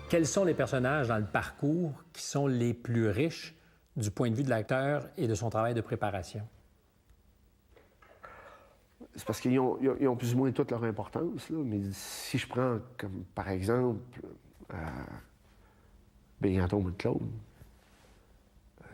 Quels sont les personnages dans le parcours qui sont les plus riches du point de vue de l'acteur et de son travail de préparation? C'est parce qu'ils ont plus ou moins toute leur importance, là. Mais si je prends comme, par exemple, Béganton ou Claude,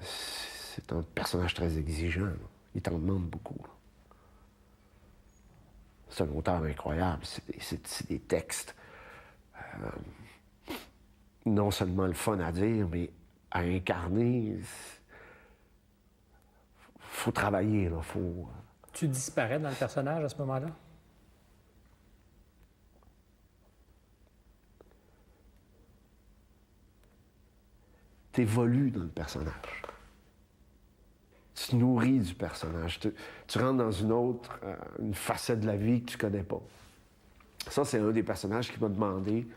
c'est un personnage très exigeant, là. Il t'en demande beaucoup, là. C'est un auteur incroyable. C'est des textes non seulement le fun à dire, mais à incarner. Faut travailler, là. Tu disparais dans le personnage à ce moment-là? T'évolues dans le personnage. Tu te nourris du personnage. Tu rentres dans une facette de la vie que tu connais pas. Ça, c'est un des personnages qui m'a demandé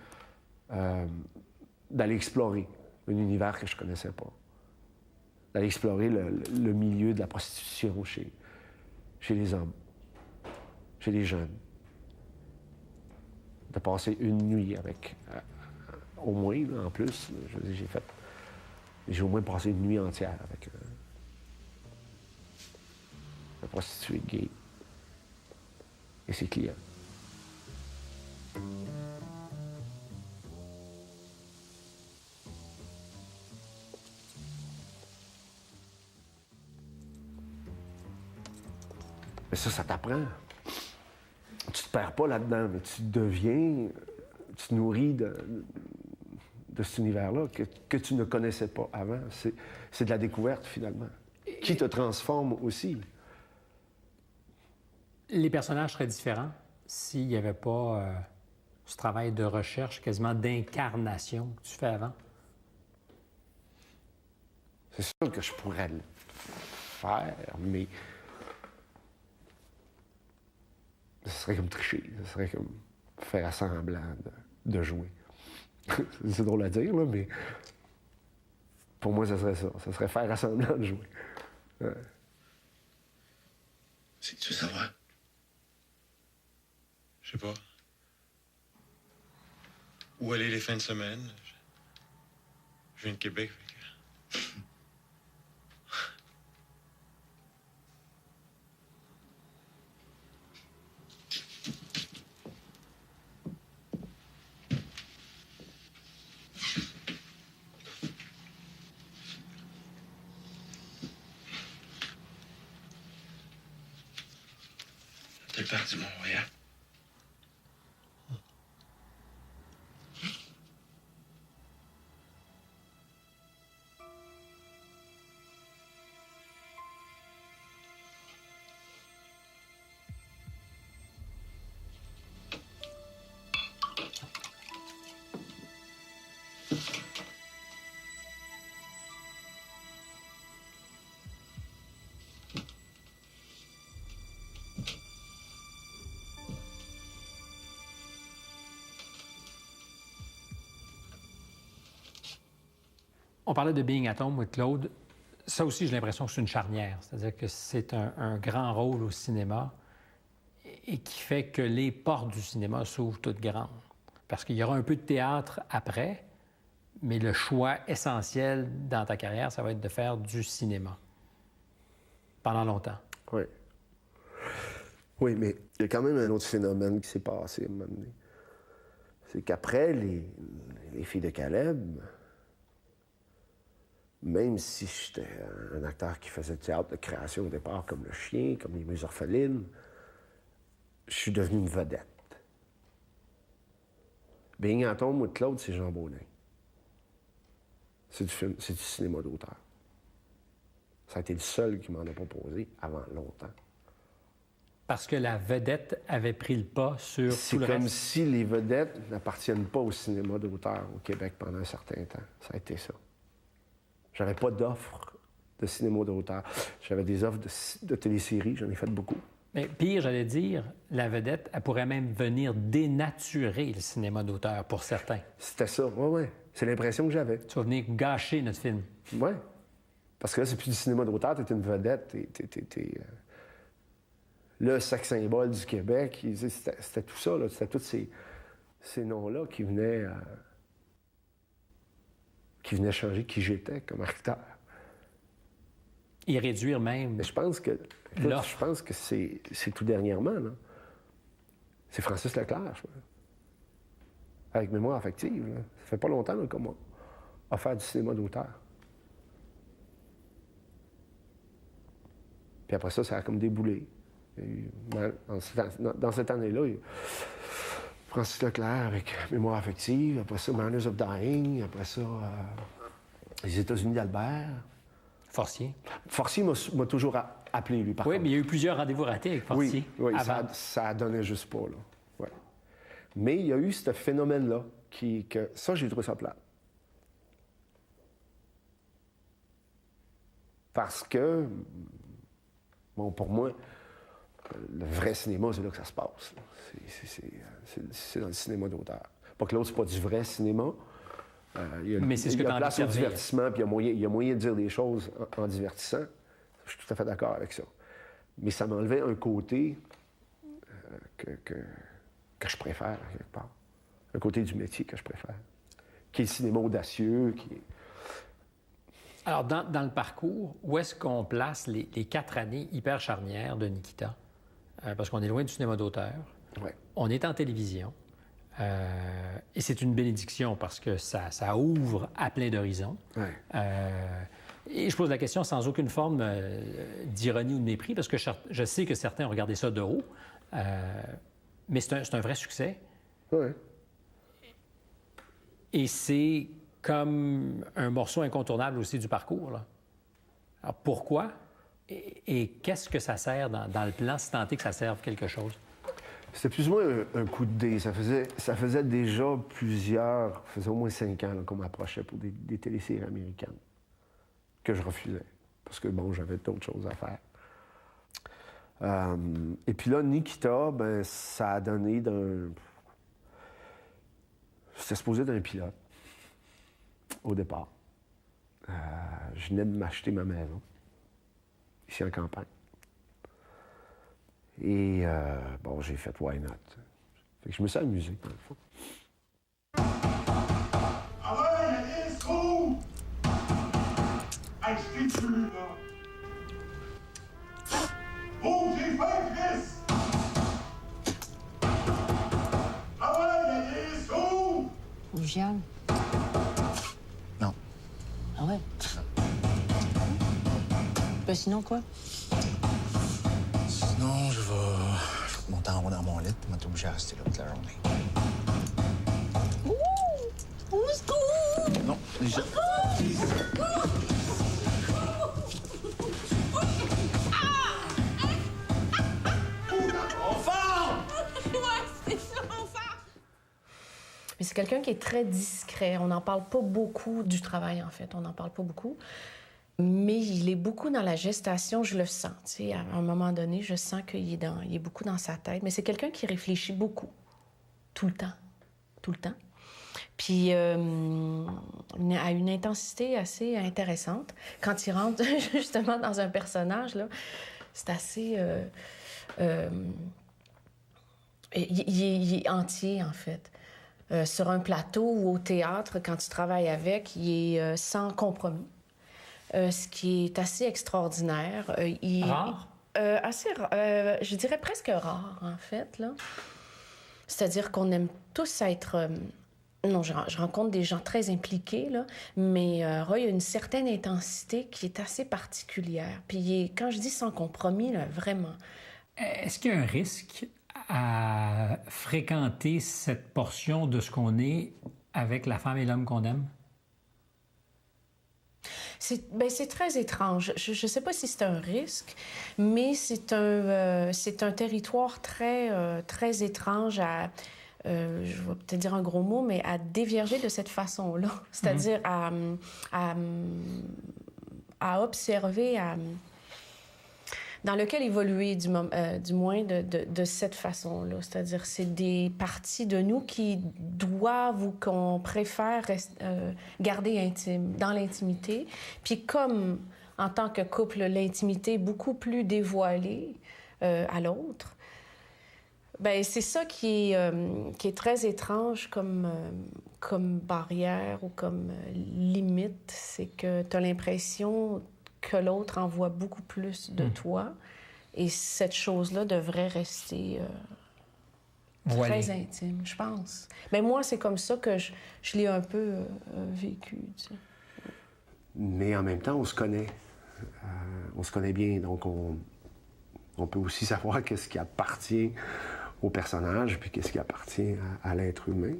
d'aller explorer un univers que je connaissais pas. D'aller explorer le milieu de la prostitution chez les hommes, chez les jeunes. De passer une nuit avec, au moins, là, en plus, là, je veux dire, j'ai au moins passé une nuit entière avec un prostitué gay et ses clients. Mais ça t'apprend. Tu te perds pas là-dedans, mais tu deviens, tu te nourris de cet univers-là que tu ne connaissais pas avant. C'est de la découverte, finalement, qui te transforme aussi. Les personnages seraient différents s'il n'y avait pas ce travail de recherche, quasiment d'incarnation que tu fais avant? C'est sûr que je pourrais le faire, mais ce serait comme tricher, ce serait comme faire semblant de jouer. C'est drôle à dire, là, mais pour moi, ce serait ça. Ce serait faire semblant de jouer. Ouais. Si tu veux savoir. Je sais pas. Où aller les fins de semaine? Je viens de Québec, fait que... T'es parti, mon voyage. On parlait de Being at Home with Claude. Ça aussi, j'ai l'impression que c'est une charnière. C'est-à-dire que c'est un grand rôle au cinéma et qui fait que les portes du cinéma s'ouvrent toutes grandes. Parce qu'il y aura un peu de théâtre après, mais le choix essentiel dans ta carrière, ça va être de faire du cinéma. Pendant longtemps. Oui. Oui, mais il y a quand même un autre phénomène qui s'est passé à un moment donné. C'est qu'après les filles de Caleb, même si j'étais un acteur qui faisait du théâtre de création au départ, comme Le Chien, comme Les Muses orphelines, je suis devenu une vedette. Being at Home with Claude, c'est Jean Beaulin. C'est du cinéma d'auteur. Ça a été le seul qui m'en a proposé avant longtemps. Parce que la vedette avait pris le pas sur tout le reste. C'est comme si les vedettes n'appartiennent pas au cinéma d'auteur au Québec pendant un certain temps. Ça a été ça. J'avais pas d'offre de cinéma d'auteur. J'avais des offres de téléséries, j'en ai fait beaucoup. Mais pire, j'allais dire, la vedette, elle pourrait même venir dénaturer le cinéma d'auteur pour certains. C'était ça, oui. C'est l'impression que j'avais. Tu vas venir gâcher notre film. Oui. Parce que là, c'est plus du cinéma d'auteur, t'es une vedette, t'es le sex symbole du Québec. C'était tout ça, là. C'était tous ces noms-là qui venaient changer qui j'étais comme acteur. Et réduire même. Mais je pense que c'est tout dernièrement, là. C'est Francis Leclerc, je pense. Avec Mémoire affective, là. Ça fait pas longtemps là, comme moi, à faire du cinéma d'auteur. Puis après ça a comme déboulé. Dans cette année-là, il y a Francis Leclerc avec Mémoire affective, après ça, Manners of Dying, après ça, Les États-Unis d'Albert. Forcier. Forcier m'a toujours appelé, lui, par contre. Oui, mais il y a eu plusieurs rendez-vous ratés avec Forcier. Oui, avant. ça donnait juste pas, là. Ouais. Mais il y a eu ce phénomène-là, ça, j'ai trouvé ça plate. Parce que, bon, pour moi, le vrai cinéma, c'est là que ça se passe. C'est dans le cinéma d'auteur. Pas que l'autre, c'est pas du vrai cinéma. Mais c'est ce que tu as place au divertissement, puis il y a moyen de dire des choses en divertissant. Je suis tout à fait d'accord avec ça. Mais ça m'enlevait un côté que je préfère, quelque part. Un côté du métier que je préfère. Qui est le cinéma audacieux, qui est... Alors, dans le parcours, où est-ce qu'on place les 4 années hyper charnières de Nikita? Parce qu'on est loin du cinéma d'auteur. Ouais. On est en télévision. Et c'est une bénédiction parce que ça ouvre à plein d'horizons. Ouais. Et je pose la question sans aucune forme d'ironie ou de mépris, parce que je sais que certains ont regardé ça de haut. Mais c'est un vrai succès. Ouais. Et c'est comme un morceau incontournable aussi du parcours, là. Alors pourquoi? Et qu'est-ce que ça sert dans le plan, si tant est que ça serve quelque chose? C'était plus ou moins un coup de dé. Ça faisait déjà ça faisait au moins 5 ans là, qu'on m'approchait pour des téléséries américaines que je refusais. Parce que, bon, j'avais d'autres choses à faire. Et puis là, Nikita, ben, ça a donné C'était supposé d'un pilote, au départ. Je venais de m'acheter ma maison, ici en campagne. Et, bon, j'ai fait « why not ». Fait que je me suis amusé, dans le fond. Ah ouais, il est fou! Hey, je t'ai tué, là! Oh, j'ai faim, Chris! Ah ouais, il est fou! Jeanne? Non. Ah ouais? Ben sinon, quoi? Sinon, je vais monter en haut dans mon lit et m'être obligé à rester là toute la journée. Ouh! Au secours! Non, déjà. Mais c'est quelqu'un qui est très discret. On n'en parle pas beaucoup du travail, en fait. On n'en parle pas beaucoup. Mais il est beaucoup dans la gestation, je le sens. Tu sais, à un moment donné, je sens qu'il est beaucoup dans sa tête. Mais c'est quelqu'un qui réfléchit beaucoup. Tout le temps. Tout le temps. Puis, à une intensité assez intéressante. Quand il rentre, justement, dans un personnage, là, c'est assez... il est entier, en fait. Sur un plateau ou au théâtre, quand tu travailles avec, il est sans compromis. Ce qui est assez extraordinaire. Rare? Je dirais presque rare, en fait, là. C'est-à-dire qu'on aime tous être... Non, je rencontre des gens très impliqués, là, mais Roy a une certaine intensité qui est assez particulière. Puis quand je dis sans compromis, là, vraiment... Est-ce qu'il y a un risque à fréquenter cette portion de ce qu'on est avec la femme et l'homme qu'on aime? C'est très étrange. Je ne sais pas si c'est un risque, mais c'est un territoire très étrange à... je vais peut-être dire un gros mot, mais à dévierger de cette façon-là. C'est-à-dire à à observer, dans lequel évoluer du moins de cette façon-là. C'est-à-dire, c'est des parties de nous qui doivent ou qu'on préfère garder intime, dans l'intimité. Puis comme, en tant que couple, l'intimité est beaucoup plus dévoilée à l'autre, bien, c'est ça qui est très étrange comme barrière ou comme limite. C'est que tu as l'impression que l'autre en voit beaucoup plus de toi. Et cette chose-là devrait rester très intime, je pense. Mais moi, c'est comme ça que je l'ai un peu vécu. Tu sais. Mais en même temps, on se connaît. On se connaît bien, donc on peut aussi savoir qu'est-ce qui appartient au personnage, puis qu'est-ce qui appartient à l'être humain.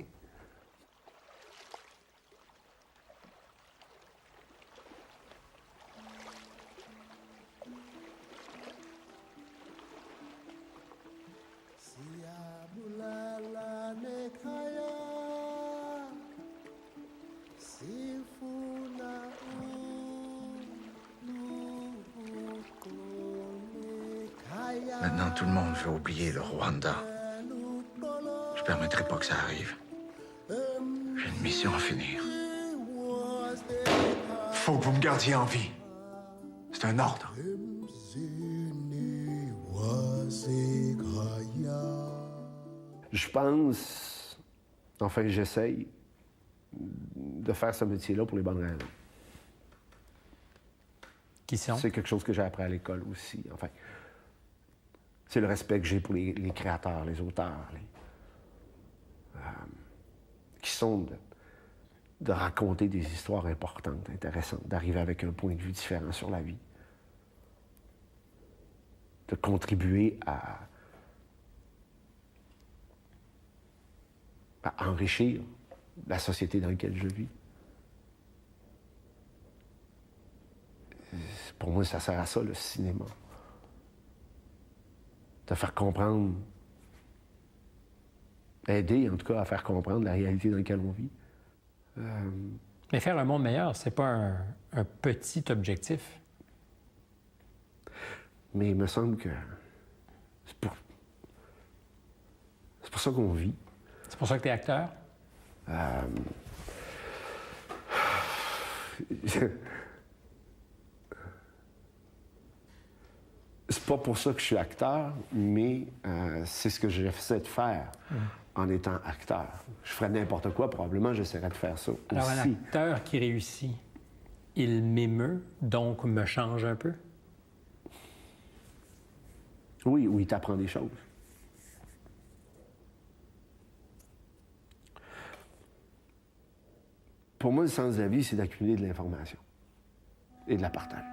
Maintenant, tout le monde veut oublier le Rwanda. Je permettrai pas que ça arrive. J'ai une mission à finir. Faut que vous me gardiez en vie. C'est un ordre. Je pense, enfin j'essaye, de faire ce métier-là pour les bonnes raisons. Qui sont? C'est quelque chose que j'ai appris à l'école aussi. Enfin, c'est le respect que j'ai pour les créateurs, les auteurs, qui sont de raconter des histoires importantes, intéressantes, d'arriver avec un point de vue différent sur la vie, de contribuer à enrichir la société dans laquelle je vis. Pour moi, ça sert à ça, le cinéma. De faire comprendre, aider en tout cas à faire comprendre la réalité dans laquelle on vit. Mais faire un monde meilleur, c'est pas un petit objectif. Mais il me semble que c'est pour ça qu'on vit. C'est pour ça que tu es acteur? C'est pas pour ça que je suis acteur, mais c'est ce que j'essaie de faire en étant acteur. Je ferais n'importe quoi, probablement j'essaierais de faire ça aussi. Alors, un acteur qui réussit, il m'émeut, donc me change un peu? Oui, il t'apprend des choses. Pour moi, le sens de la vie, c'est d'accumuler de l'information et de la partager.